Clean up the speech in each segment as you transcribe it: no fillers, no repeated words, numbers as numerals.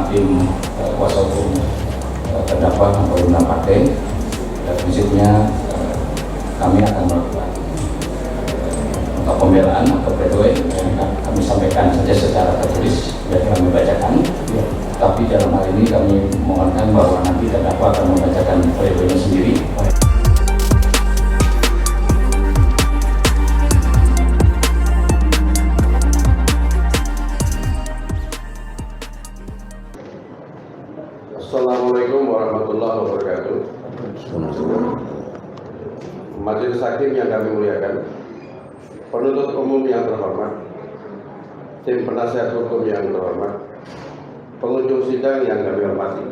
tim kuasa hukum terdakwa Marulina Partai, dan prinsipnya kami akan melakukan untuk pembelaan atau pledoi kami sampaikan saja secara tertulis dan kami bacakan. Tapi dalam hal ini kami mohonkan bahwa nanti terdakwa akan membacakan pledoinya sendiri. Assalamualaikum warahmatullahi wabarakatuh. Majelis Hakim yang kami muliakan, penuntut umum yang terhormat, tim penasihat hukum yang terhormat, pengunjung sidang yang kami hormati.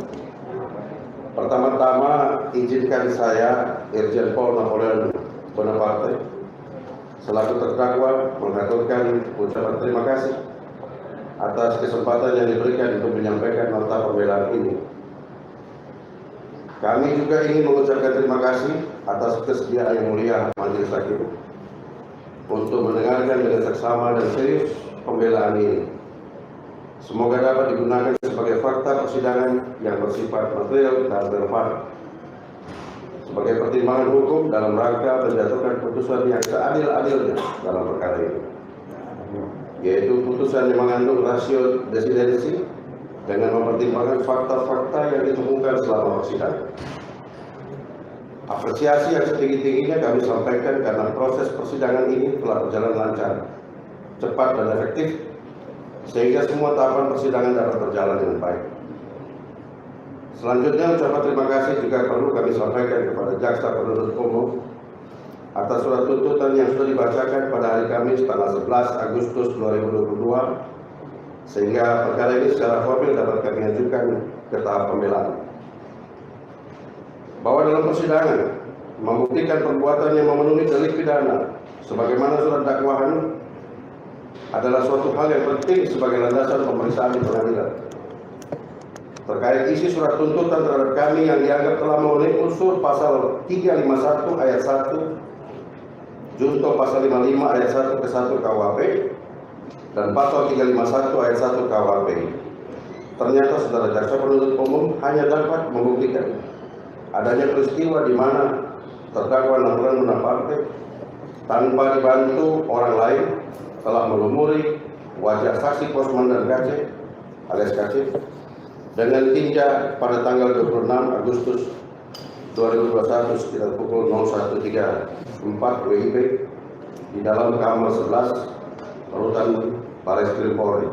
Pertama-tama izinkan saya, Irjen Pol Napoleon Bonaparte, selaku terdakwa mengaturkan ucapan terima kasih atas kesempatan yang diberikan untuk menyampaikan nota pembelaan ini. Kami juga ingin mengucapkan terima kasih atas kesediaan yang mulia Majelis Hakim untuk mendengarkan dengan seksama dan serius pembelaan ini. Semoga dapat digunakan sebagai fakta persidangan yang bersifat material dan relevan sebagai pertimbangan hukum dalam rangka menjatuhkan putusan yang seadil-adilnya dalam perkara ini, yaitu putusan yang mengandung rasio desidensi dengan mempertimbangkan fakta-fakta yang ditemukan selama persidangan. Apresiasi yang setinggi-tingginya kami sampaikan karena proses persidangan ini telah berjalan lancar, cepat dan efektif, sehingga semua tahapan persidangan dapat berjalan dengan baik. Selanjutnya, ucapan terima kasih juga perlu kami sampaikan kepada Jaksa Penuntut Umum atas surat tuntutan yang sudah dibacakan pada hari Kamis tanggal 11 Agustus 2022, sehingga perkara ini secara formal dapat kami ajukan ke tahap pembelaan. Bahwa dalam persidangan membuktikan perbuatan yang memenuhi delik pidana sebagaimana surat dakwaan adalah suatu hal yang penting sebagai landasan pemeriksaan di pengadilan. Terkait isi surat tuntutan terhadap kami yang dianggap telah memenuhi unsur pasal 351 ayat 1, junto pasal 55 ayat 1 ke 1 KUHP dan pasal 351 ayat 1 KUHP. Ternyata saudara jaksa penuntut umum hanya dapat membuktikan adanya peristiwa di mana terdakwa Napoleon Bonaparte tanpa dibantu orang lain telah melumuri wajah saksi pos komandan KC alias KC dengan tinja pada tanggal 26 Agustus 2021 sekitar pukul 01.34 WIB di dalam kamar 11 rutan Barreskrim Polri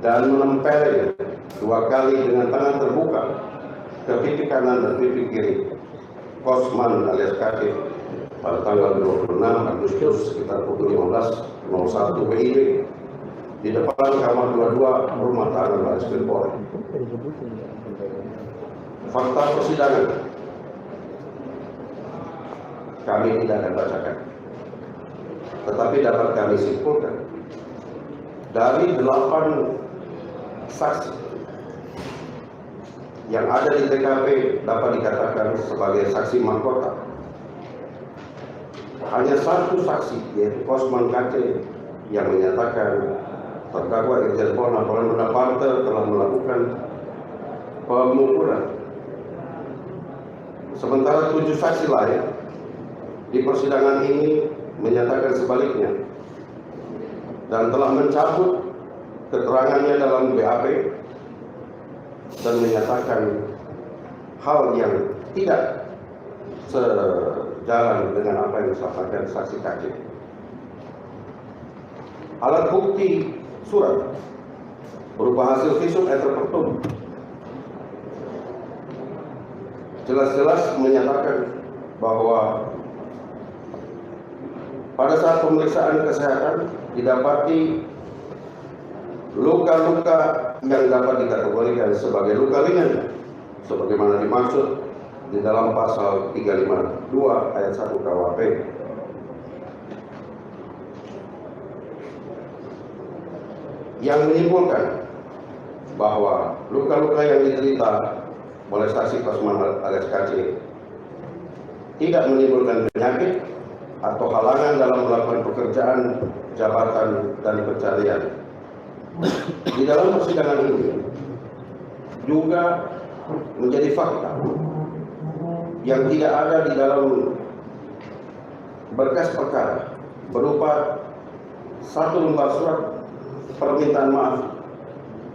dan menempel 2 kali dengan tangan terbuka ke pipi kanan dan pipi kiri Kosman alias KC pada tanggal 26 Agustus sekitar pukul 15.01 WIB di depan kamar 22 rumah tahanan Barreskrim Polri. Fakta persidangan kami tidak akan bacakan, tetapi dapat kami simpulkan dari 8 saksi yang ada di TKP dapat dikatakan sebagai saksi mahkota. Hanya satu saksi, yaitu Kosman KC, yang menyatakan terdakwa Irjen Pol Napoleon Bonaparte telah melakukan pemukulan. Sementara 7 saksi lain di persidangan ini menyatakan sebaliknya dan telah mencabut keterangannya dalam BAP dan menyatakan hal yang tidak sejalan dengan apa yang disampaikan saksi KC. Alat bukti surat berupa hasil visum et repertum jelas-jelas menyatakan bahwa pada saat pemeriksaan kesehatan didapati luka-luka yang dapat dikategorikan sebagai luka ringan sebagaimana dimaksud di dalam pasal 352 ayat 1 KUHP. Yang menyimpulkan bahwa luka-luka yang diderita oleh saksi Kosman alias KC tidak menimbulkan penyakit atau halangan dalam melakukan pekerjaan, jabatan, dan pencarian. Di dalam persidangan ini juga menjadi fakta yang tidak ada di dalam berkas perkara berupa satu lembar surat permintaan maaf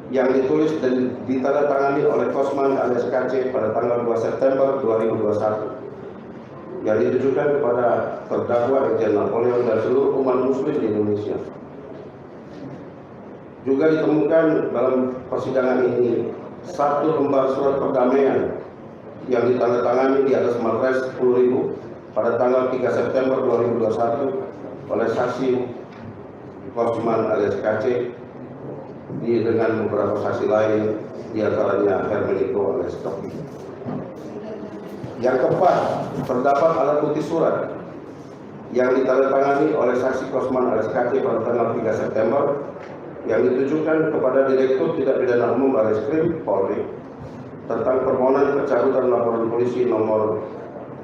yang ditulis dan ditandatangani oleh Kosman alias KC pada tanggal 2 September 2021 yang ditujukan kepada terdakwa Irjen Napoleon dan seluruh umat muslim di Indonesia. Juga ditemukan dalam persidangan ini satu lembar surat perdamaian yang ditandatangani di atas materai 10.000 pada tanggal 3 September 2021 oleh saksi Kosman alias KC dengan beberapa saksi lain, diantaranya Hermeniko alias Topi. Yang keempat, terdapat alat bukti surat yang ditandatangani oleh saksi Kosman alias KC pada tanggal 3 September yang ditujukan kepada Direktur Tindak Pidana Umum Barreskrim Polri tentang permohonan pencabutan laporan polisi nomor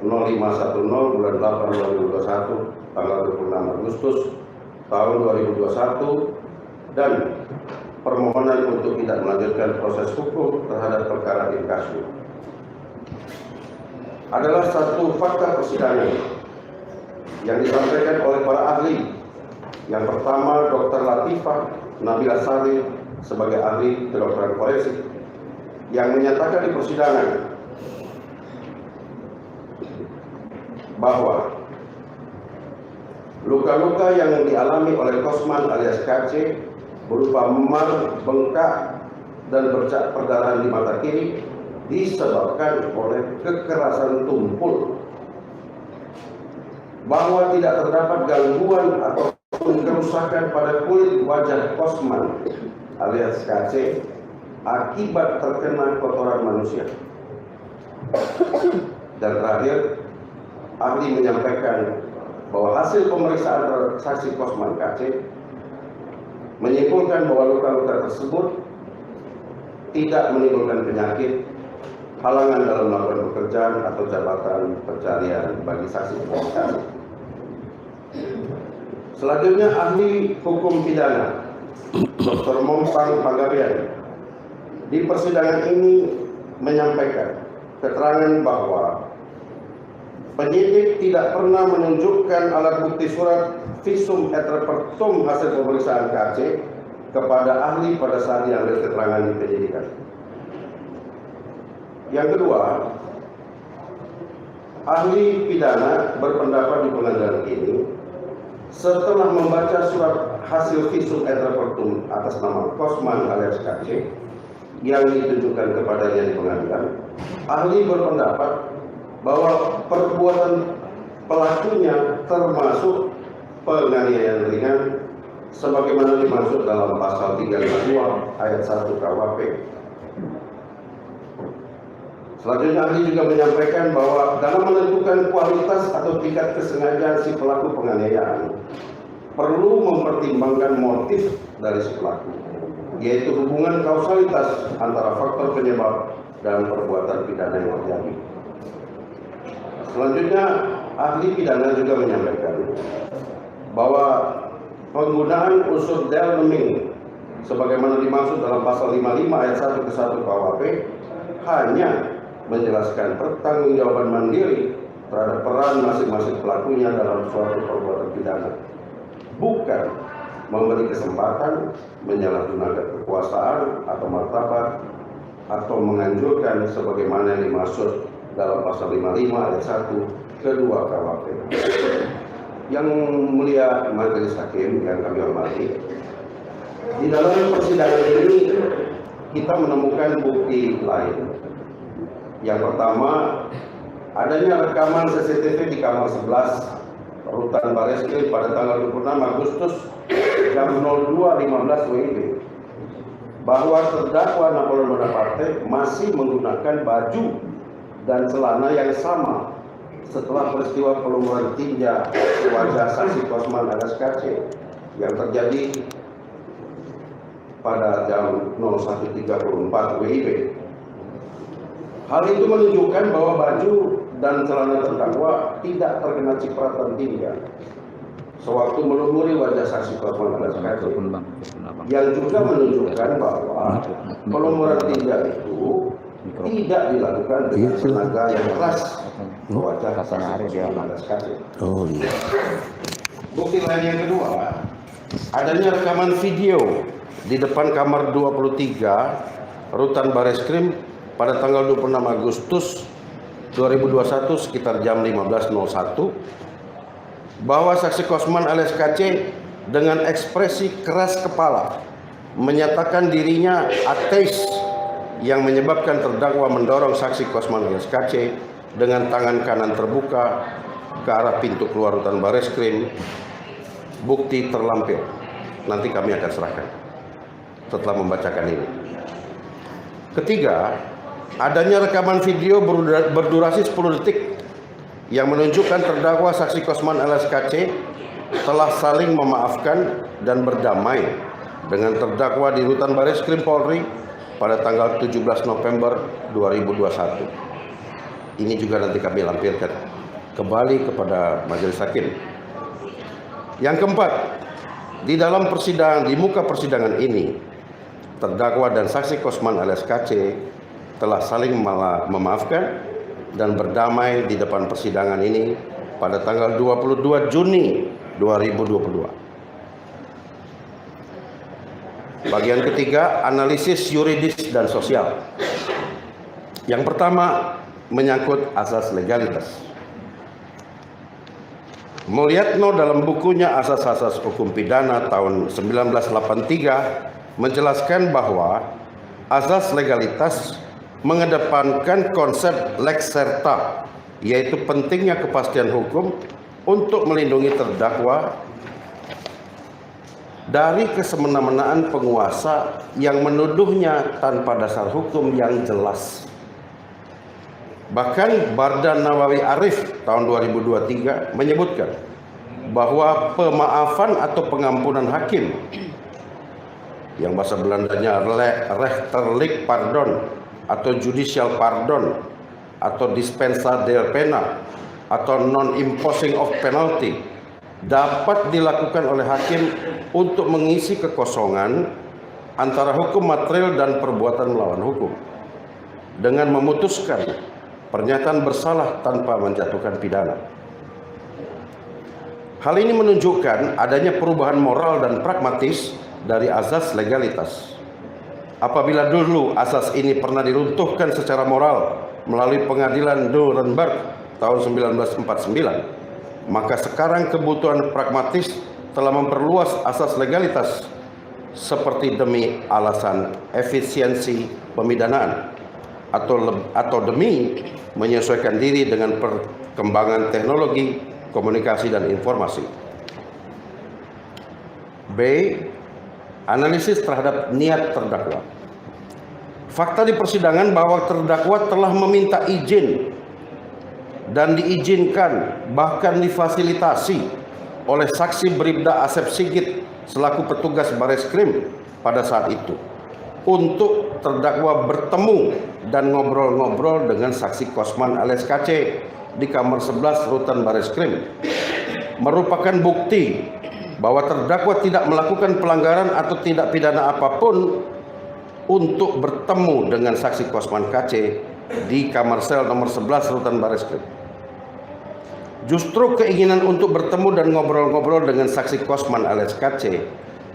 0510 bulan 8 2021 tanggal 26 Agustus tahun 2021 dan permohonan untuk tidak melanjutkan proses hukum terhadap perkara inkasu. Adalah satu fakta persidangan yang disampaikan oleh para ahli. Yang pertama, Dr. Latifah Nabila Sari sebagai ahli kedokteran forensik yang menyatakan di persidangan bahwa luka-luka yang dialami oleh Kosman alias KC berupa memar, bengkak, dan bercak perdarahan di mata kiri disebabkan oleh kekerasan tumpul, bahwa tidak terdapat gangguan ataupun kerusakan pada kulit wajah Kosman alias KC akibat terkena kotoran manusia. Dan terakhir, ahli menyampaikan bahwa hasil pemeriksaan terhadap saksi Kosman KC menyimpulkan bahwa luka-luka tersebut tidak menimbulkan penyakit, halangan dalam melakukan pekerjaan atau jabatan pencarian bagi saksi komunikasi. Selanjutnya, ahli hukum pidana Dr. Mompang Panggabean di persidangan ini menyampaikan keterangan bahwa penyidik tidak pernah menunjukkan alat bukti surat visum et repertum hasil pemeriksaan KC kepada ahli pada saat diambil keterangan di penyidikan. Yang kedua, ahli pidana berpendapat di pengadilan ini setelah membaca surat hasil visum et repertum atas nama Kosman alias KC yang ditujukan kepadanya di pengadilan, ahli berpendapat bahwa perbuatan pelakunya termasuk penganiayaan ringan sebagaimana dimaksud dalam pasal 352 ayat 1 KUHP. Selanjutnya, ahli juga menyampaikan bahwa dalam menentukan kualitas atau tingkat kesengajaan si pelaku penganiayaan perlu mempertimbangkan motif dari si pelaku, yaitu hubungan kausalitas antara faktor penyebab dan perbuatan pidana yang terjadi. Selanjutnya, ahli pidana juga menyampaikan bahwa penggunaan unsur Delming sebagaimana dimaksud dalam pasal 55 ayat 1 ke 1 KUHP hanya menjelaskan pertanggungjawaban mandiri terhadap peran masing-masing pelakunya dalam suatu perbuatan pidana, bukan memberi kesempatan menyalahgunakan kekuasaan atau martabat atau menganjurkan sebagaimana yang dimaksud dalam pasal 55 ayat 1 kedua KUHP. Yang mulia majelis hakim yang kami hormati, di dalam persidangan ini kita menemukan bukti lain. Yang pertama, adanya rekaman CCTV di kamar 11 Rutan Barreskrim pada tanggal 26 Agustus jam 02.15 WIB bahwa terdakwa Napoleon Bonaparte masih menggunakan baju dan celana yang sama setelah peristiwa pelumuran tinja wajah saksi Kosman alias KC yang terjadi pada jam 01.34 WIB. Hal itu menunjukkan bahwa baju dan celana terdakwa tidak terkena cipratan tinja. sewaktu melumuri wajah saksi Kosman alias KC, yang juga menunjukkan bahwa pelumuran tinja itu tidak dilakukan dengan tenaga yang keras ke wajah saksi Kosman alias KC. Oh iya. Bukti lain yang kedua, adanya rekaman video di depan kamar 23 Rutan Bareskrim pada tanggal 26 Agustus 2021 sekitar jam 15.01 bahwa saksi Kosman alias KC dengan ekspresi keras kepala menyatakan dirinya ateis, yang menyebabkan terdakwa mendorong saksi Kosman alias KC dengan tangan kanan terbuka ke arah pintu keluar Rutan Bareskrim. Bukti terlampir nanti kami akan serahkan setelah membacakan ini. Ketiga, adanya rekaman video berdurasi 10 detik yang menunjukkan terdakwa saksi Kosman alias KC telah saling memaafkan dan berdamai dengan terdakwa di Rutan Bareskrim Polri pada tanggal 17 November 2021. Ini juga nanti kami lampirkan kembali kepada majelis hakim. Yang keempat, di dalam persidangan, di muka persidangan ini, terdakwa dan saksi Kosman alias KC telah saling memaafkan dan berdamai di depan persidangan ini pada tanggal 22 Juni 2022. Bagian ketiga, analisis yuridis dan sosial. Yang pertama, menyangkut asas legalitas. Mulyatno dalam bukunya Asas-Asas Hukum Pidana tahun 1983 menjelaskan bahwa asas legalitas mengedepankan konsep lex serta, yaitu pentingnya kepastian hukum untuk melindungi terdakwa dari kesemena-menaan penguasa yang menuduhnya tanpa dasar hukum yang jelas. Bahkan Bardan Nawawi Arif tahun 2023 menyebutkan bahwa pemaafan atau pengampunan hakim, yang bahasa Belandanya rechterlijk pardon atau judicial pardon atau dispensa der pena atau non-imposing of penalty, dapat dilakukan oleh hakim untuk mengisi kekosongan antara hukum material dan perbuatan melawan hukum dengan memutuskan pernyataan bersalah tanpa menjatuhkan pidana. Hal ini menunjukkan adanya perubahan moral dan pragmatis dari asas legalitas. Apabila dulu asas ini pernah diruntuhkan secara moral melalui pengadilan Nuremberg tahun 1949, maka sekarang kebutuhan pragmatis telah memperluas asas legalitas seperti demi alasan efisiensi pemidanaan atau demi menyesuaikan diri dengan perkembangan teknologi, komunikasi dan informasi. B. Analisis terhadap niat terdakwa. Fakta di persidangan bahwa terdakwa telah meminta izin dan diizinkan, bahkan difasilitasi oleh saksi Bribda Asep Sigit selaku petugas Bareskrim pada saat itu untuk terdakwa bertemu dan ngobrol-ngobrol dengan saksi Kosman alias KC di kamar 11 Rutan Bareskrim, merupakan bukti bahwa terdakwa tidak melakukan pelanggaran atau tindak pidana apapun untuk bertemu dengan saksi Kosman KC di kamar sel nomor 11 Rutan Bareskrim. Justru keinginan untuk bertemu dan ngobrol-ngobrol dengan saksi Kosman alias KC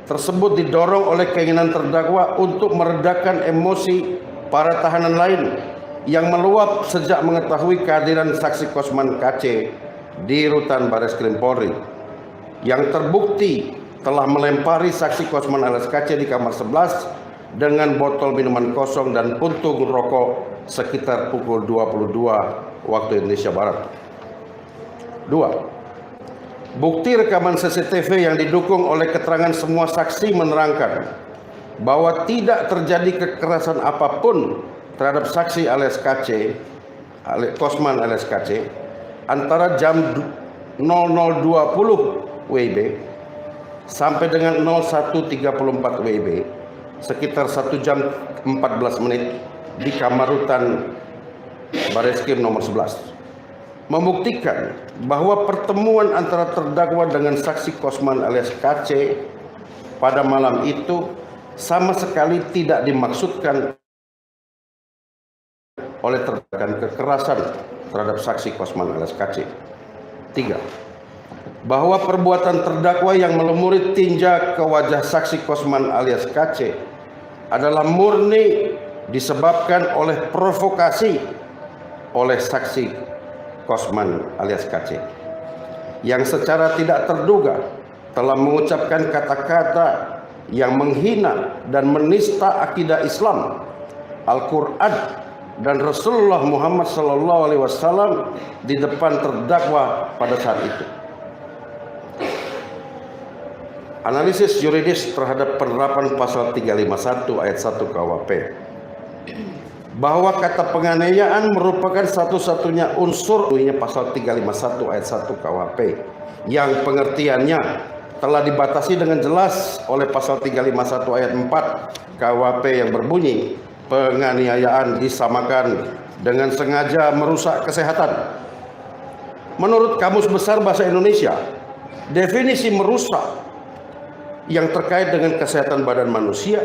tersebut didorong oleh keinginan terdakwa untuk meredakan emosi para tahanan lain yang meluap sejak mengetahui kehadiran saksi Kosman KC di Rutan Bareskrim Polri, yang terbukti telah melempari saksi Kosman alias KC di kamar 11 dengan botol minuman kosong dan puntung rokok sekitar pukul 22 waktu Indonesia Barat. 2. Bukti rekaman CCTV yang didukung oleh keterangan semua saksi menerangkan bahwa tidak terjadi kekerasan apapun terhadap saksi alias KC, Kosman alias KC, antara jam 00.20 WIB sampai dengan 01.34 WIB, sekitar 1 jam 14 menit di kamar Rutan Bareskrim nomor 11. membuktikan bahwa pertemuan antara terdakwa dengan saksi Kosman alias KC pada malam itu sama sekali tidak dimaksudkan oleh tindakan kekerasan terhadap saksi Kosman alias KC. 3. Bahwa perbuatan terdakwa yang melumuri tinja ke wajah saksi Kosman alias KC adalah murni disebabkan oleh provokasi oleh saksi Kosman alias KC yang secara tidak terduga telah mengucapkan kata-kata yang menghina dan menista akidah Islam, Al-Quran dan Rasulullah Muhammad SAW di depan terdakwa pada saat itu. Analisis yuridis terhadap penerapan pasal 351 ayat 1 KUHP, bahwa kata penganiayaan merupakan satu-satunya unsur pasal 351 ayat 1 KUHP yang pengertiannya telah dibatasi dengan jelas oleh pasal 351 ayat 4 KUHP yang berbunyi penganiayaan disamakan dengan sengaja merusak kesehatan. Menurut Kamus Besar Bahasa Indonesia, definisi merusak yang terkait dengan kesehatan badan manusia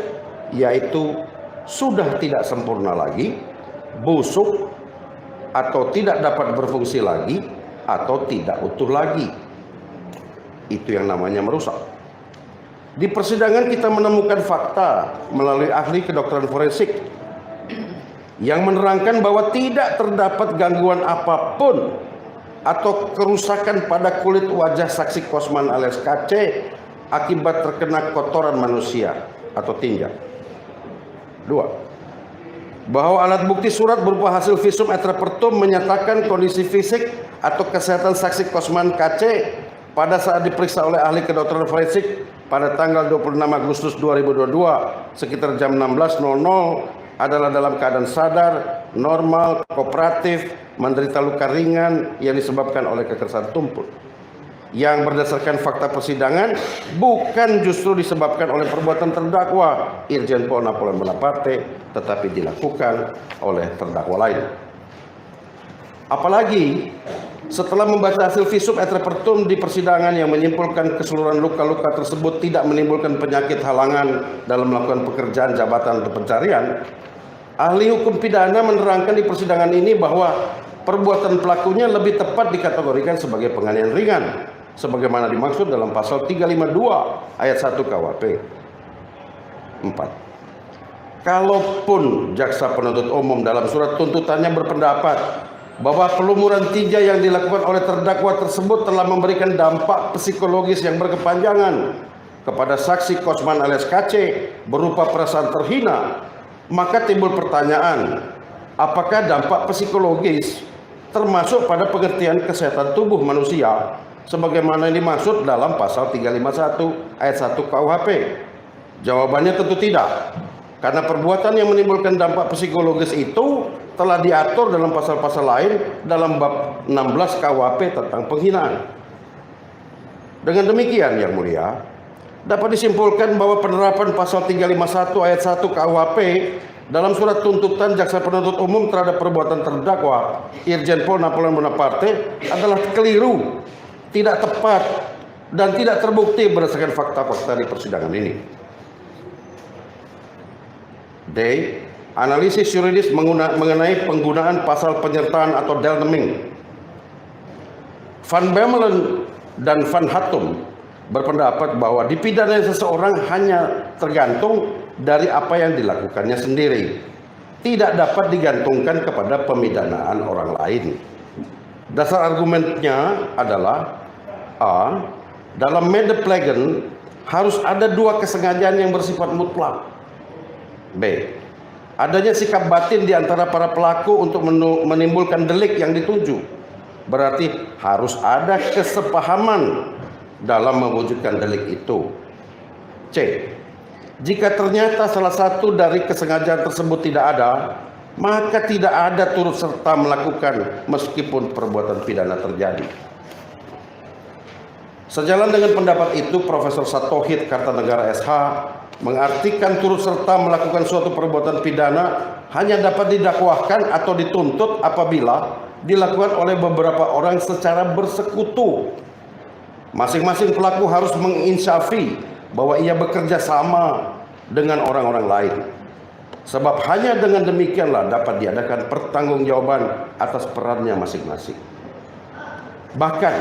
yaitu sudah tidak sempurna lagi, busuk, atau tidak dapat berfungsi lagi, atau tidak utuh lagi. Itu yang namanya merusak. Di persidangan kita menemukan fakta melalui ahli kedokteran forensik yang menerangkan bahwa tidak terdapat gangguan apapun atau kerusakan pada kulit wajah saksi Kosman alias KC akibat terkena kotoran manusia atau tinja. 2. Bahwa alat bukti surat berupa hasil visum et repertum menyatakan kondisi fisik atau kesehatan saksi Kosman KC pada saat diperiksa oleh ahli kedokteran forensik pada tanggal 26 Agustus 2022 sekitar jam 16.00 adalah dalam keadaan sadar, normal, kooperatif, menderita luka ringan yang disebabkan oleh kekerasan tumpul. Yang berdasarkan fakta persidangan bukan justru disebabkan oleh perbuatan terdakwa Irjen Pol Napoleon Bonaparte, tetapi dilakukan oleh terdakwa lain. Apalagi setelah membaca hasil visum et repertum di persidangan yang menyimpulkan keseluruhan luka-luka tersebut tidak menimbulkan penyakit halangan dalam melakukan pekerjaan jabatan atau pencarian, ahli hukum pidana menerangkan di persidangan ini bahwa perbuatan pelakunya lebih tepat dikategorikan sebagai penganiayaan ringan sebagaimana dimaksud dalam pasal 352 ayat 1 KUHP. 4. Kalaupun jaksa penuntut umum dalam surat tuntutannya berpendapat bahwa pelumuran tinja yang dilakukan oleh terdakwa tersebut telah memberikan dampak psikologis yang berkepanjangan kepada saksi Kosman alias KC berupa perasaan terhina, maka timbul pertanyaan, apakah dampak psikologis termasuk pada pengertian kesehatan tubuh manusia sebagaimana yang dimaksud dalam pasal 351 ayat 1 KUHP? Jawabannya tentu tidak, karena perbuatan yang menimbulkan dampak psikologis itu telah diatur dalam pasal-pasal lain dalam bab 16 KUHP tentang penghinaan. Dengan demikian yang mulia, dapat disimpulkan bahwa penerapan pasal 351 ayat 1 KUHP dalam surat tuntutan jaksa penuntut umum terhadap perbuatan terdakwa Irjen Pol Napoleon Bonaparte adalah keliru, tidak tepat, dan tidak terbukti berdasarkan fakta-fakta di persidangan ini. D. Analisis yuridis mengenai penggunaan pasal penyertaan atau delneming. Van Bemmelen dan Van Hattum berpendapat bahwa dipidana seseorang hanya tergantung dari apa yang dilakukannya sendiri, tidak dapat digantungkan kepada pemidanaan orang lain. Dasar argumennya adalah A. Dalam medeplegen harus ada dua kesengajaan yang bersifat mutlak. B. Adanya sikap batin di antara para pelaku untuk menimbulkan delik yang dituju. Berarti harus ada kesepahaman dalam mewujudkan delik itu. C. Jika ternyata salah satu dari kesengajaan tersebut tidak ada, maka tidak ada turut serta melakukan meskipun perbuatan pidana terjadi. Sejalan dengan pendapat itu, Profesor Satohid Kartanegara SH mengartikan turut serta melakukan suatu perbuatan pidana hanya dapat didakwahkan atau dituntut apabila dilakukan oleh beberapa orang secara bersekutu. Masing-masing pelaku harus menginsafi bahwa ia bekerja sama dengan orang-orang lain. Sebab hanya dengan demikianlah dapat diadakan pertanggungjawaban atas perannya masing-masing. Bahkan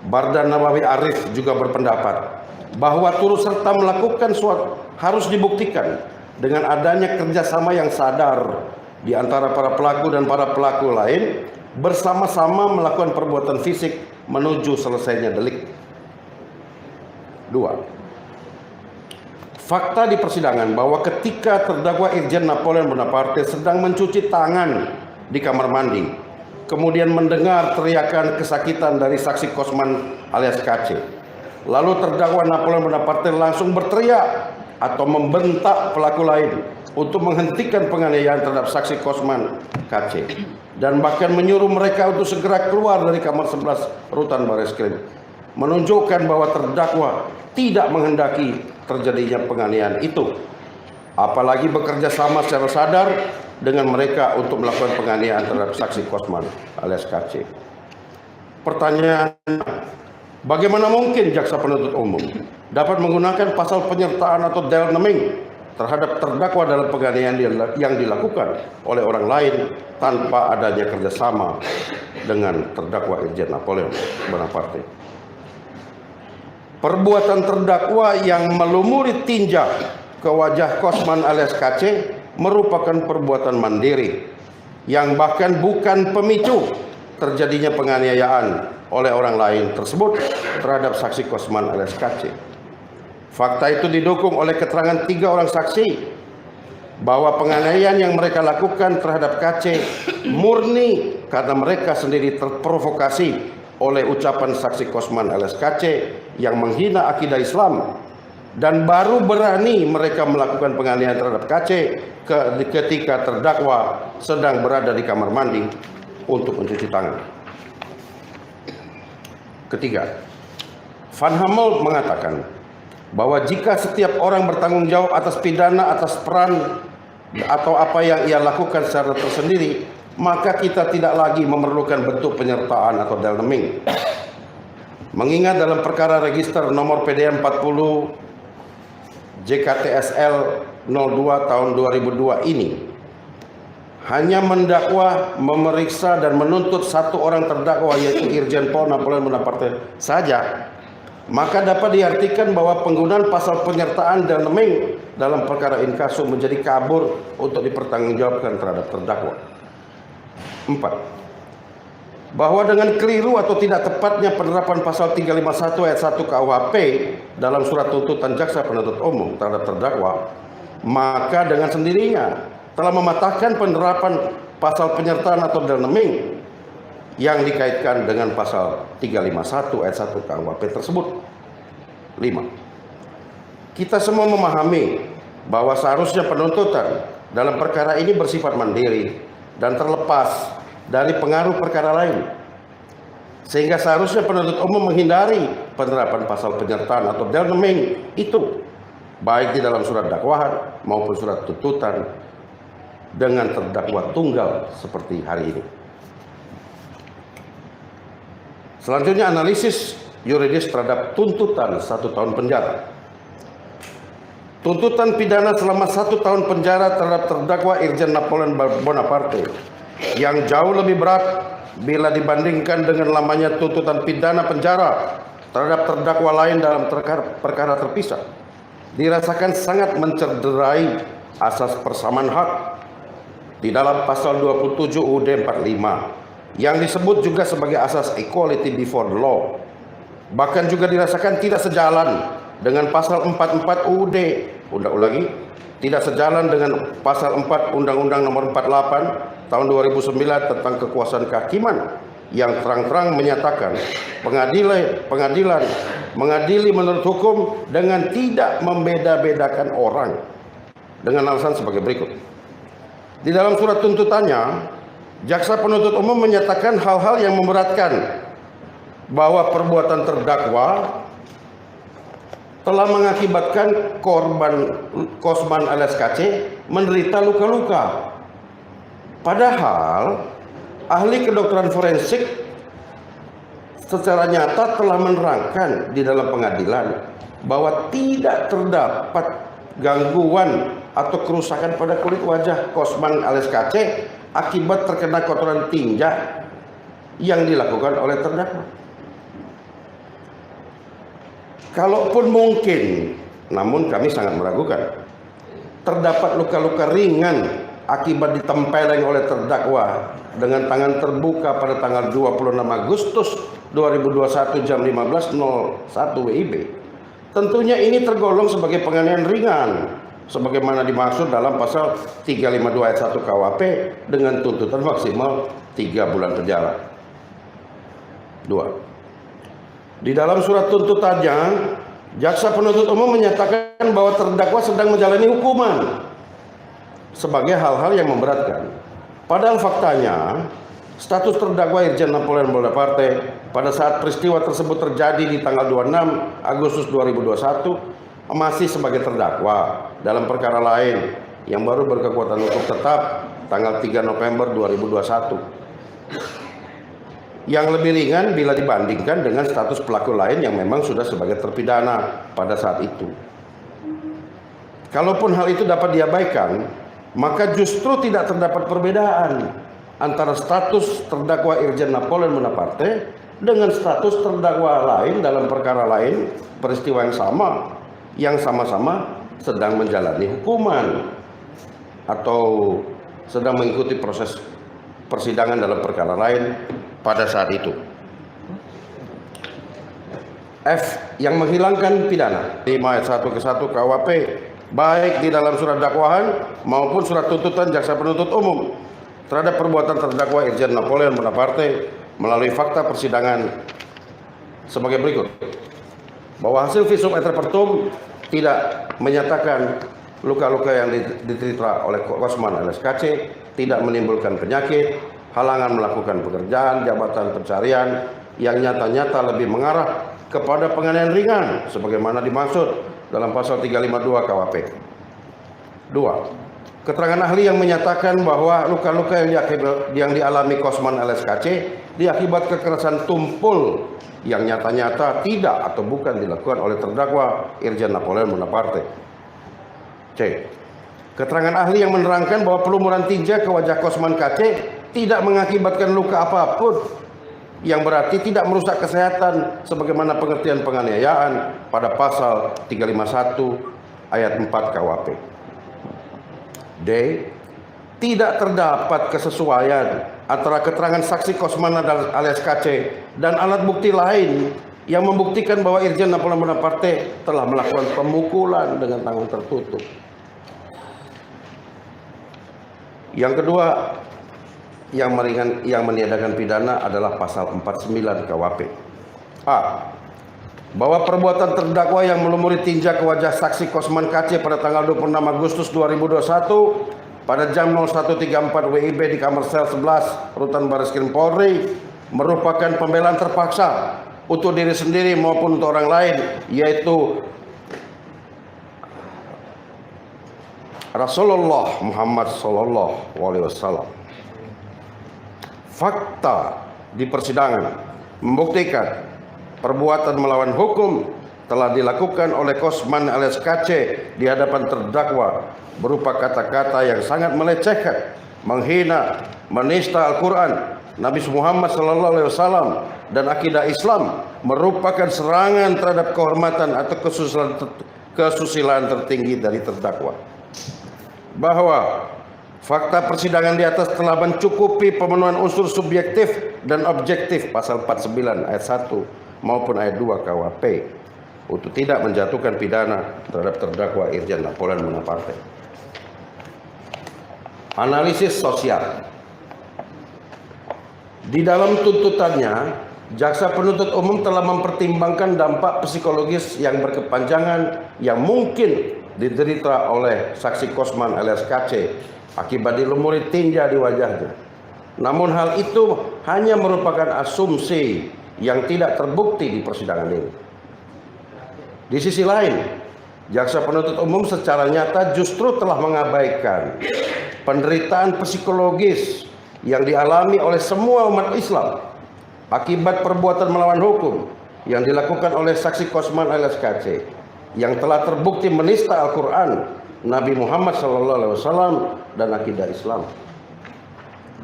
Bardan Nawawi Arif juga berpendapat bahwa turut serta melakukan suatu harus dibuktikan dengan adanya kerjasama yang sadar di antara para pelaku dan para pelaku lain bersama-sama melakukan perbuatan fisik menuju selesainya delik. 2. Fakta di persidangan bahwa ketika terdakwa Irjen Napoleon Bonaparte sedang mencuci tangan di kamar mandi, kemudian mendengar teriakan kesakitan dari saksi Kosman alias KC. Lalu terdakwa Napoleon Bonaparte langsung berteriak atau membentak pelaku lain untuk menghentikan penganiayaan terhadap saksi Kosman KC dan bahkan menyuruh mereka untuk segera keluar dari kamar 11 rutan Bareskrim, menunjukkan bahwa terdakwa tidak menghendaki terjadinya penganiayaan itu, apalagi bekerja sama secara sadar dengan mereka untuk melakukan penganiayaan terhadap saksi Kosman alias KC. Pertanyaan, bagaimana mungkin jaksa penuntut umum dapat menggunakan pasal penyertaan atau dalneming terhadap terdakwa dalam penganiayaan yang dilakukan oleh orang lain tanpa adanya kerjasama dengan terdakwa Irjen Napoleon Bonaparte? Perbuatan terdakwa yang melumuri tinja ke wajah Kosman alias KC merupakan perbuatan mandiri yang bahkan bukan pemicu terjadinya penganiayaan oleh orang lain tersebut terhadap saksi Kosman alias KC. Fakta itu didukung oleh keterangan 3 orang saksi bahwa penganiayaan yang mereka lakukan terhadap KC murni karena mereka sendiri terprovokasi oleh ucapan saksi Kosman alias KC yang menghina akidah Islam, dan baru berani mereka melakukan penganiayaan terhadap KC ketika terdakwa sedang berada di kamar mandi untuk mencuci tangan. Ketiga, Van Hammel mengatakan bahwa jika setiap orang bertanggung jawab atas pidana atas peran atau apa yang ia lakukan secara tersendiri, maka kita tidak lagi memerlukan bentuk penyertaan atau dalneming. Mengingat dalam perkara register nomor PDM 40 JKTSL 02 tahun 2002 ini hanya mendakwa, memeriksa dan menuntut 1 orang terdakwa yaitu Irjen Pol Napoleon Bonaparte saja, maka dapat diartikan bahwa penggunaan pasal penyertaan dalneming dalam perkara inkasu menjadi kabur untuk dipertanggungjawabkan terhadap terdakwa. 4. Bahwa dengan keliru atau tidak tepatnya penerapan pasal 351 ayat 1 KUHP dalam surat tuntutan jaksa penuntut umum terhadap terdakwa, maka dengan sendirinya telah mematahkan penerapan pasal penyertaan atau dalneming yang dikaitkan dengan pasal 351 ayat 1 KUHP tersebut. 5. Kita semua memahami bahwa seharusnya penuntutan dalam perkara ini bersifat mandiri dan terlepas dari pengaruh perkara lain, sehingga seharusnya penuntut umum menghindari penerapan pasal penyertaan atau dalneming itu baik di dalam surat dakwaan maupun surat tuntutan dengan terdakwa tunggal seperti hari ini. Selanjutnya, analisis yuridis terhadap tuntutan 1 tahun penjara. Tuntutan pidana selama 1 tahun penjara terhadap terdakwa Irjen Napoleon Bonaparte yang jauh lebih berat bila dibandingkan dengan lamanya tuntutan pidana penjara terhadap terdakwa lain dalam perkara terpisah, dirasakan sangat mencederai asas persamaan hak di dalam pasal 27 UUD 45 yang disebut juga sebagai asas equality before the law. Bahkan juga dirasakan tidak sejalan dengan pasal 44 UUD, tidak sejalan dengan pasal 4 Undang-Undang Nomor 48 tahun 2009 tentang kekuasaan kehakiman yang terang-terang menyatakan pengadilan mengadili menurut hukum dengan tidak membeda-bedakan orang, dengan alasan sebagai berikut. Di dalam surat tuntutannya, jaksa penuntut umum menyatakan hal-hal yang memberatkan bahwa perbuatan terdakwa telah mengakibatkan korban Kosman alias KC menderita luka-luka. Padahal ahli kedokteran forensik secara nyata telah menerangkan di dalam pengadilan bahwa tidak terdapat gangguan atau kerusakan pada kulit wajah Kosman alias KC akibat terkena kotoran tinja yang dilakukan oleh terdakwa. Kalaupun mungkin, namun kami sangat meragukan, terdapat luka-luka ringan akibat ditempeleng oleh terdakwa dengan tangan terbuka pada tanggal 26 Agustus 2021 jam 15.01 WIB. Tentunya ini tergolong sebagai penganiayaan ringan sebagaimana dimaksud dalam pasal 352 ayat 1 KUHP dengan tuntutan maksimal 3 bulan penjara. 2. Di dalam surat tuntutannya, jaksa penuntut umum menyatakan bahwa terdakwa sedang menjalani hukuman sebagai hal-hal yang memberatkan. Padahal faktanya, status terdakwa Irjen Napoleon Bonaparte pada saat peristiwa tersebut terjadi di tanggal 26 Agustus 2021 masih sebagai terdakwa dalam perkara lain yang baru berkekuatan hukum tetap tanggal 3 November 2021. Yang lebih ringan bila dibandingkan dengan status pelaku lain yang memang sudah sebagai terpidana pada saat itu. Kalaupun hal itu dapat diabaikan, maka justru tidak terdapat perbedaan antara status terdakwa Irjen Napoleon Bonaparte dengan status terdakwa lain dalam perkara lain peristiwa yang sama-sama sedang menjalani hukuman atau sedang mengikuti proses persidangan dalam perkara lain pada saat itu. F. Yang menghilangkan pidana 5 ayat 1 ke 1 KUHP baik di dalam surat dakwaan maupun surat tuntutan jaksa penuntut umum terhadap perbuatan terdakwa Irjen Napoleon Bonaparte melalui fakta persidangan sebagai berikut. Bahwa hasil visum et repertum tidak menyatakan luka-luka yang diterita oleh Kosman alias KC tidak menimbulkan penyakit, halangan melakukan pekerjaan, jabatan pencarian yang nyata-nyata lebih mengarah kepada penganiayaan ringan sebagaimana dimaksud dalam pasal 352 KUHP. 2. Keterangan ahli yang menyatakan bahwa luka-luka yang dialami Kosman alias KC diakibat kekerasan tumpul yang nyata-nyata tidak atau bukan dilakukan oleh terdakwa Irjen Napoleon Bonaparte. C. Keterangan ahli yang menerangkan bahwa pelumuran tinja ke wajah Kosman KC tidak mengakibatkan luka apapun yang berarti tidak merusak kesehatan sebagaimana pengertian penganiayaan pada pasal 351 ayat 4 KUHP. D. Tidak terdapat kesesuaian antara keterangan saksi Kosman alias KC dan alat bukti lain yang membuktikan bahwa Irjen Napoleon Bonaparte telah melakukan pemukulan dengan tangan tertutup. Yang kedua, yang meniadakan pidana adalah pasal 49 KUHP. A. Bahwa perbuatan terdakwa yang melumuri tinja ke wajah saksi Kosman KC pada tanggal 26 Agustus 2021 pada jam 01.34 WIB di kamar sel 11 Rutan Bareskrim Polri merupakan pembelaan terpaksa untuk diri sendiri maupun untuk orang lain, yaitu Rasulullah Muhammad SAW. Fakta di persidangan membuktikan perbuatan melawan hukum telah dilakukan oleh Kosman alias KC di hadapan terdakwa berupa kata-kata yang sangat melecehkan, menghina, menista Al-Quran, Nabi Muhammad SAW dan akidah Islam, merupakan serangan terhadap kehormatan atau kesusilaan tertinggi dari terdakwa. Bahwa fakta persidangan di atas telah mencukupi pemenuhan unsur subjektif dan objektif pasal 49 ayat 1 maupun ayat 2 KUHP untuk tidak menjatuhkan pidana terhadap terdakwa Irjen Napoleon Bonaparte. Analisis sosial. Di dalam tuntutannya, jaksa penuntut umum telah mempertimbangkan dampak psikologis yang berkepanjangan yang mungkin diderita oleh saksi Kosman alias KC akibat dilumuri tinja di wajahnya. Namun hal itu hanya merupakan asumsi yang tidak terbukti di persidangan ini. Di sisi lain, jaksa penuntut umum secara nyata justru telah mengabaikan penderitaan psikologis yang dialami oleh semua umat Islam akibat perbuatan melawan hukum yang dilakukan oleh saksi Kosman alias KC yang telah terbukti menista Al-Quran, Nabi Muhammad SAW dan akidah Islam.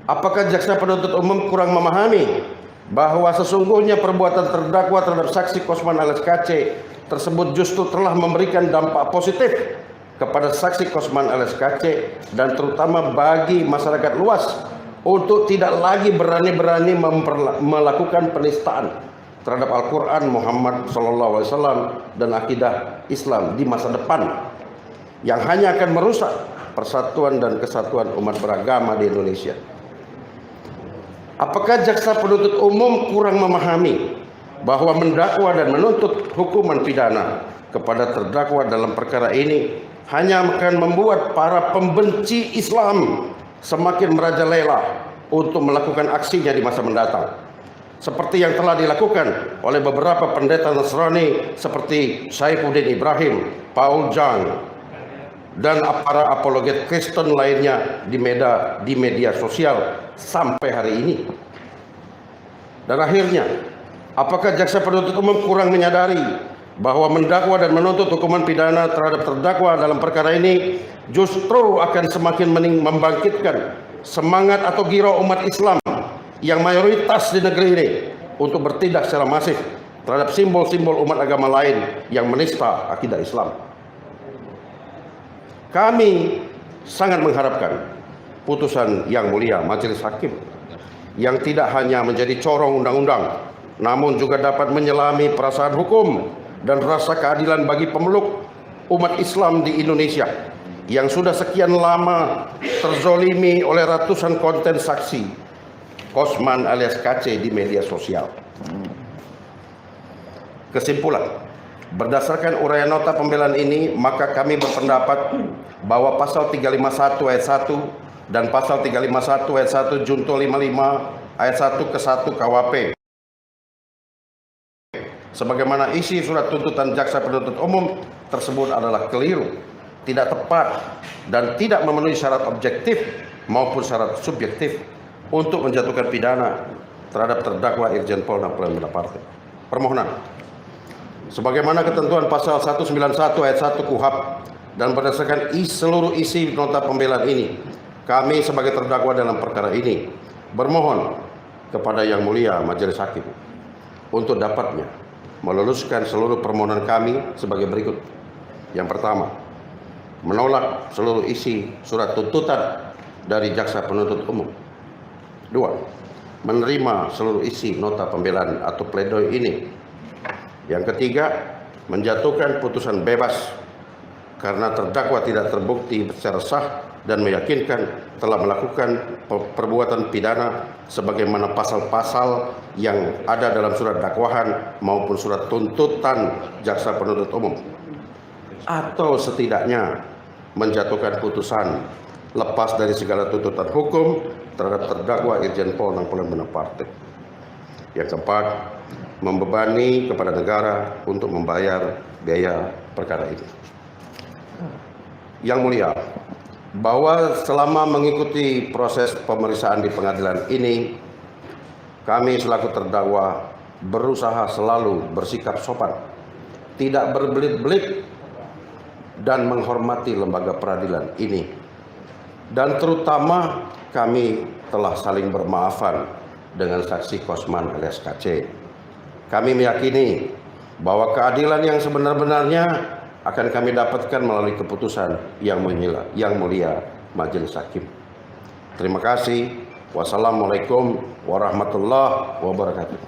Apakah jaksa penuntut umum kurang memahami bahwa sesungguhnya perbuatan terdakwa terhadap saksi Kosman alias KC tersebut justru telah memberikan dampak positif kepada saksi Kosman alias KC dan terutama bagi masyarakat luas untuk tidak lagi berani-berani melakukan penistaan terhadap Al-Quran Muhammad SAW dan akidah Islam di masa depan yang hanya akan merusak persatuan dan kesatuan umat beragama di Indonesia. Apakah jaksa penuntut umum kurang memahami bahwa mendakwa dan menuntut hukuman pidana kepada terdakwa dalam perkara ini hanya akan membuat para pembenci Islam semakin merajalela untuk melakukan aksinya di masa mendatang, seperti yang telah dilakukan oleh beberapa pendeta Nasrani seperti Saifuddin Ibrahim, Paul Jang, dan para apologet Kristen lainnya di media sosial sampai hari ini. Dan akhirnya, apakah jaksa penuntut umum kurang menyadari bahwa mendakwa dan menuntut hukuman pidana terhadap terdakwa dalam perkara ini justru akan semakin membangkitkan semangat atau giro umat Islam yang mayoritas di negeri ini untuk bertindak secara masif terhadap simbol-simbol umat agama lain yang menista akidah Islam. Kami sangat mengharapkan putusan Yang Mulia Majelis Hakim yang tidak hanya menjadi corong undang-undang, namun juga dapat menyelami perasaan hukum dan rasa keadilan bagi pemeluk umat Islam di Indonesia yang sudah sekian lama terzolimi oleh ratusan konten saksi Kosman alias KC di media sosial. Kesimpulan, berdasarkan uraian nota pembelaan ini, maka kami berpendapat bahwa pasal 351 ayat 1 dan pasal 351 ayat 1 Junto 55 ayat 1 ke 1 KUHP sebagaimana isi surat tuntutan jaksa penuntut umum tersebut adalah keliru, tidak tepat, dan tidak memenuhi syarat objektif maupun syarat subjektif untuk menjatuhkan pidana terhadap terdakwa Irjen Pol Napoleon Bonaparte. Permohonan, sebagaimana ketentuan pasal 191 ayat 1 KUHP dan berdasarkan seluruh isi nota pembelaan ini, kami sebagai terdakwa dalam perkara ini bermohon kepada Yang Mulia Majelis Hakim untuk dapatnya meluluskan seluruh permohonan kami sebagai berikut. Yang pertama, menolak seluruh isi surat tuntutan dari jaksa penuntut umum. 2. Menerima seluruh isi nota pembelaan atau pledoi ini. Yang ketiga, menjatuhkan putusan bebas karena terdakwa tidak terbukti secara sah dan meyakinkan telah melakukan perbuatan pidana sebagaimana pasal-pasal yang ada dalam surat dakwahan maupun surat tuntutan jaksa penuntut umum, atau setidaknya menjatuhkan putusan lepas dari segala tuntutan hukum terhadap terdakwa Irjen Pol Napoleon Bonaparte. Yang keempat, membebani kepada negara untuk membayar biaya perkara ini. Yang Mulia, bahwa selama mengikuti proses pemeriksaan di pengadilan ini, kami selaku terdakwa berusaha selalu bersikap sopan, tidak berbelit-belit, dan menghormati lembaga peradilan ini. Dan terutama kami telah saling bermaafan dengan saksi Kosman alias KC. Kami meyakini bahwa keadilan yang sebenar-benarnya akan kami dapatkan melalui keputusan Yang Mulia Majelis Hakim. Terima kasih. Wassalamualaikum warahmatullahi wabarakatuh.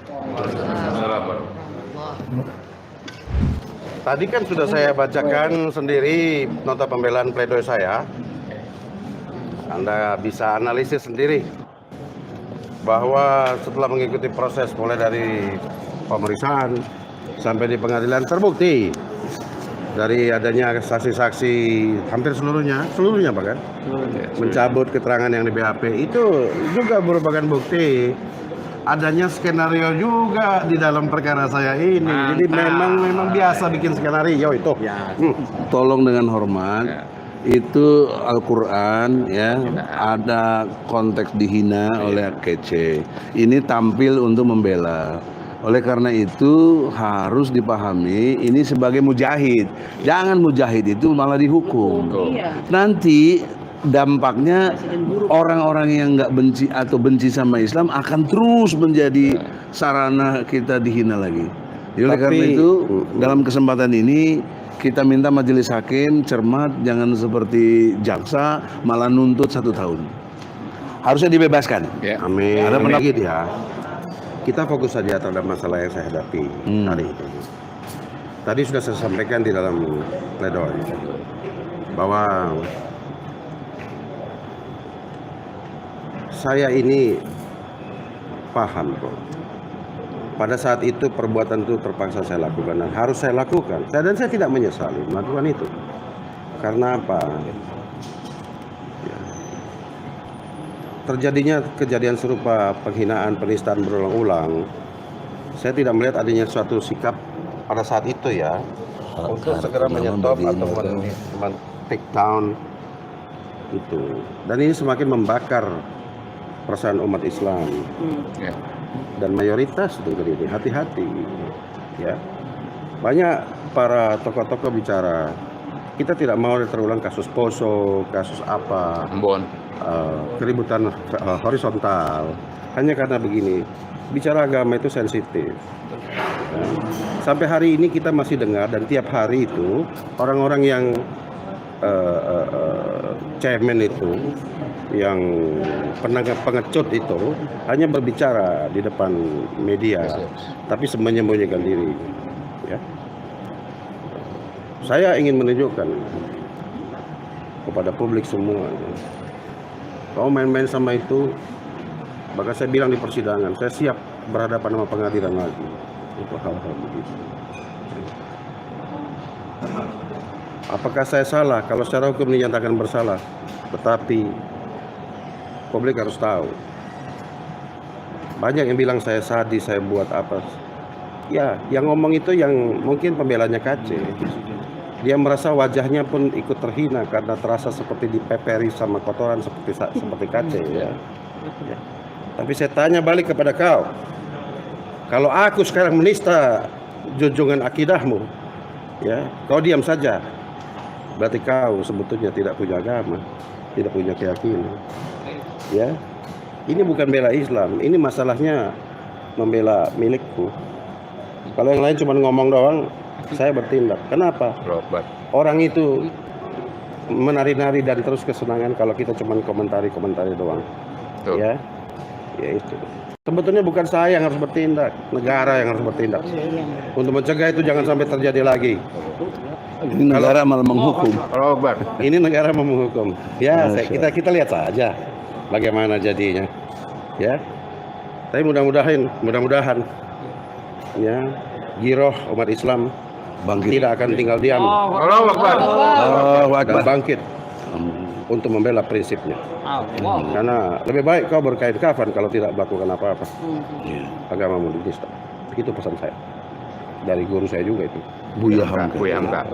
Tadi kan sudah saya bacakan sendiri nota pembelaan pledoi saya. Anda bisa analisis sendiri bahwa setelah mengikuti proses mulai dari pemeriksaan sampai di pengadilan terbukti dari adanya saksi-saksi hampir seluruhnya bahkan mencabut keterangan yang di BAP, itu juga merupakan bukti adanya skenario juga di dalam perkara saya ini. Jadi memang biasa bikin skenario itu. Ya. Tolong dengan hormat, itu Al-Quran ya, ada konteks dihina oleh kece. Ini tampil untuk membela. Oleh karena itu harus dipahami ini sebagai mujahid. Jangan mujahid itu malah dihukum. Nanti dampaknya orang-orang yang nggak benci atau benci sama Islam akan terus menjadi sarana kita dihina lagi. Jadi oleh karena itu dalam kesempatan ini kita minta majelis hakim cermat, jangan seperti jaksa malah nuntut 1 tahun. Harusnya dibebaskan. Ya. Amin. Ada Lagi dia. Kita fokus saja terhadap masalah yang saya hadapi hari ini. Tadi sudah saya sampaikan di dalam pledoi bahwa saya ini paham kok. Pada saat itu perbuatan itu terpaksa saya lakukan dan harus saya lakukan. Dan saya tidak menyesali melakukan itu. Karena apa? Ya. Terjadinya kejadian serupa, penghinaan, penistaan berulang-ulang. Saya tidak melihat adanya suatu sikap pada saat itu ya untuk segera menyetop atau take down itu. Dan ini semakin membakar perasaan umat Islam. Ya. Dan mayoritas negeri ini hati-hati ya. Banyak para tokoh-tokoh bicara kita tidak mau terulang kasus Poso, kasus apa, Ambon. keributan horizontal. Hanya karena begini, bicara agama itu sensitif. Ya. Sampai hari ini kita masih dengar dan tiap hari itu orang-orang yang cemen itu, yang pengecut itu hanya berbicara di depan media, tapi menyembunyikan diri. Ya. Saya ingin menunjukkan kepada publik semua, kalau main-main sama itu, bahkan saya bilang di persidangan, saya siap berhadapan sama pengadilan lagi untuk hal-hal begitu. Apakah saya salah? Kalau secara hukum dinyatakan bersalah, tetapi publik harus tahu. Banyak yang bilang saya sadis, saya buat apa. Ya, yang ngomong itu yang mungkin pembelanya KC. Dia merasa wajahnya pun ikut terhina karena terasa seperti dipeperi sama kotoran seperti KC ya. Ya. Tapi saya tanya balik kepada kau. Kalau aku sekarang menista junjungan akidahmu, ya, kau diam saja. Berarti kau sebetulnya tidak punya agama, tidak punya keyakinan. Ya, ini bukan bela Islam, ini masalahnya membela milikku. Kalau yang lain cuma ngomong doang, saya bertindak. Kenapa? Orang itu menari-nari dan terus kesenangan kalau kita cuma komentari doang. Tuh. Ya, ya itu. Sebetulnya bukan saya yang harus bertindak, negara yang harus bertindak. Untuk mencegah itu jangan sampai terjadi lagi. Ini negara malah menghukum. Ini negara mau menghukum. Ya, kita lihat saja bagaimana jadinya. Ya. Tapi mudah-mudahan ya, giroh umat Islam tidak akan tinggal diam. Dan bangkit untuk membela prinsipnya. Karena lebih baik kau berkain kafan kalau tidak melakukan apa-apa. Agamamu dinista. Itu pesan saya. Dari guru saya juga itu. Buya Hamka.